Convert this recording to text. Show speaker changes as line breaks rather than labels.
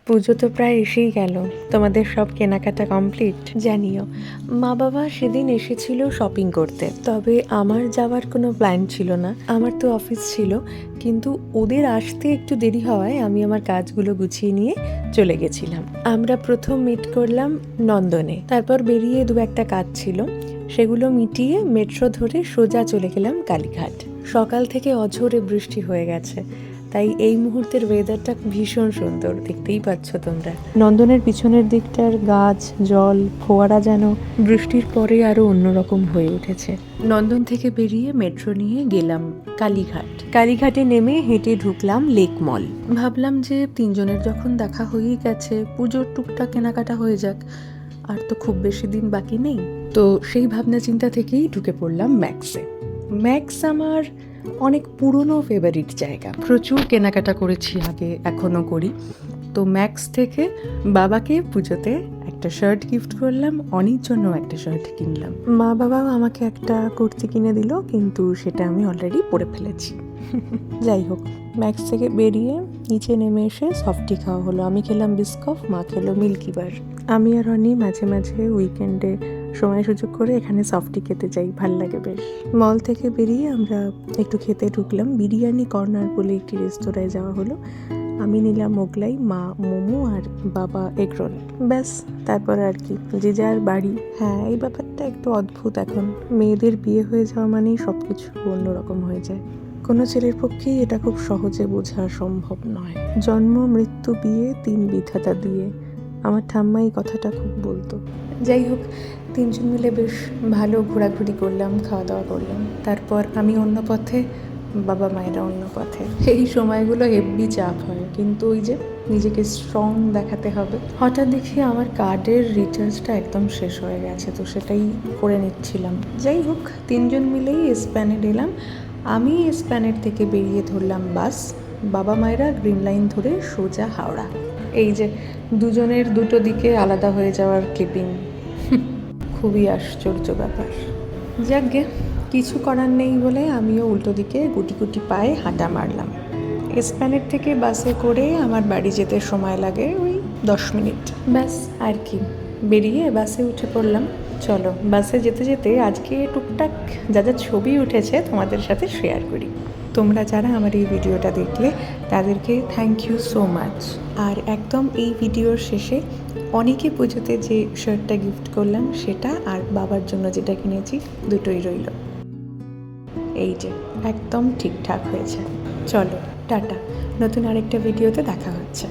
পুজো তো প্রায় এসেই গেল, তোমাদের সব কেনাকাটা কমপ্লিট? জানিও। মা বাবা সেদিন এসেছিল শপিং করতে, তবে আমার যাওয়ার কোনো প্ল্যান ছিল না। আমার তো অফিস ছিল, কিন্তু ওদের আসতে একটু দেরি হওয়ায় আমি আমার কাজগুলো গুছিয়ে নিয়ে চলে গেছিলাম। আমরা প্রথম মিট করলাম নন্দনে, তারপর বেরিয়ে দু একটা কাজ ছিল, সেগুলো মিটিয়ে মেট্রো ধরে সোজা চলে গেলাম কালীঘাট। সকাল থেকে অঝোরে বৃষ্টি হয়ে গেছে, তাই এই মুহূর্তের ওয়েদারটা ভীষণ সুন্দর, দেখতেই পাচ্ছ তোমরা। নন্দনের পিছনের দিকটার গাছ, জল, ফোয়ারা যেন বৃষ্টির পরে আরো অন্যরকম হয়ে উঠেছে। নন্দন থেকে বেরিয়ে মেট্রো নিয়ে গেলাম কালীঘাট। কালীঘাটে নেমে হেঁটে ঢুকলাম লেক মল। ভাবলাম যে তিনজনের যখন দেখা হয়েই গেছে, পুজোর টুকটাক কেনাকাটা হয়ে যাক, আর তো খুব বেশি দিন বাকি নেই। তো সেই ভাবনা চিন্তা থেকেই ঢুকে পড়লাম ম্যাক্সে। ম্যাক্স আমার অনেক পুরনো ফেভারিট জায়গা, প্রচুর কেনাকাটা করেছি আগে, এখনও করি। তো ম্যাক্স থেকে বাবাকে পুজোতে একটা শার্ট গিফট করলাম, অনির জন্য একটা শার্ট কিনলাম। মা বাবাও আমাকে একটা কুর্তি কিনে দিল, কিন্তু সেটা আমি অলরেডি পরে ফেলেছি। যাই হোক, ম্যাক্স থেকে বেরিয়ে নিচে নেমে এসে সফটি খাওয়া হলো। আমি খেলাম বিস্কফ, মা খেলো মিল্কি বার। আমি আর অনি মাঝে মাঝে উইকেন্ডে সময় সুযোগ করে এখানে সফটি খেতে যাই, ভাল লাগে বেশ। মল থেকে বেরিয়ে আমরা একটু খেতে ঢুকলাম। বিরিয়ানি কর্নার বলে একটি রেস্তোরাঁয় যাওয়া হলো। আমি নিলাম মোগলাই, মা মোমো আর বাবা এগরোল। ব্যাস, তারপর আর কি, যে যার বাড়ি। হ্যাঁ, এই ব্যাপারটা একটু অদ্ভুত এখন, মেয়েদের বিয়ে হয়ে যাওয়া মানেই সব কিছু অন্যরকম হয়ে যায়। কোনো ছেলের পক্ষেই এটা খুব সহজে বোঝা সম্ভব নয়। জন্ম, মৃত্যু, বিয়ে, তিন বিধাতা দিয়ে, আমার ঠাম্মা এই কথাটা খুব বলতো। যাই হোক, তিনজন মিলে বেশ ভালো ঘোরাঘুরি করলাম, খাওয়া দাওয়া করলাম। তারপর আমি অন্য পথে, বাবা মায়েরা অন্য পথে। এই সময়গুলো হেভি চাপ হয়, কিন্তু ওই যে নিজেকে স্ট্রং দেখাতে হবে। হঠাৎ দেখি আমার কার্ডের রিচার্জটা একদম শেষ হয়ে গেছে, তো সেটাই করে নিচ্ছিলাম। যাই হোক, তিনজন মিলেই এসপ্ল্যানেড এলাম। আমি এসপ্ল্যানেড থেকে বেরিয়ে ধরলাম বাস, বাবা মায়েরা গ্রিন লাইন ধরে সোজা হাওড়া। এই যে দুজনের দুটো দিকে আলাদা হয়ে যাওয়ার ক্লিপিং, খুবই আশ্চর্য ব্যাপার। যাকগে, কিছু করার নেই বলে আমিও উল্টো দিকে গুটি গুটি পায়ে হাঁটা মারলাম। এসপ্ল্যানেড থেকে বাসে করে আমার বাড়ি যেতে সময় লাগে ওই 10 মিনিট, ব্যাস আর কি। বেরিয়ে বাসে উঠে পড়লাম। চলো, বাসে যেতে যেতে আজকে টুকটাক যা যা ছবি উঠেছে তোমাদের সাথে শেয়ার করি। তোমরা যারা আমার এই ভিডিওটা দেখলে তাদেরকে থ্যাংক ইউ সো মাচ। আর একদম এই ভিডিওর শেষে অনেকে পুজোতে যে শার্টটা গিফট করলাম সেটা, আর বাবার জন্য যেটা কিনেছি, দুটোই রইল। এই যে একদম ঠিকঠাক হয়েছে। চলো টাটা, নতুন আরেকটা ভিডিওতে দেখা হচ্ছে।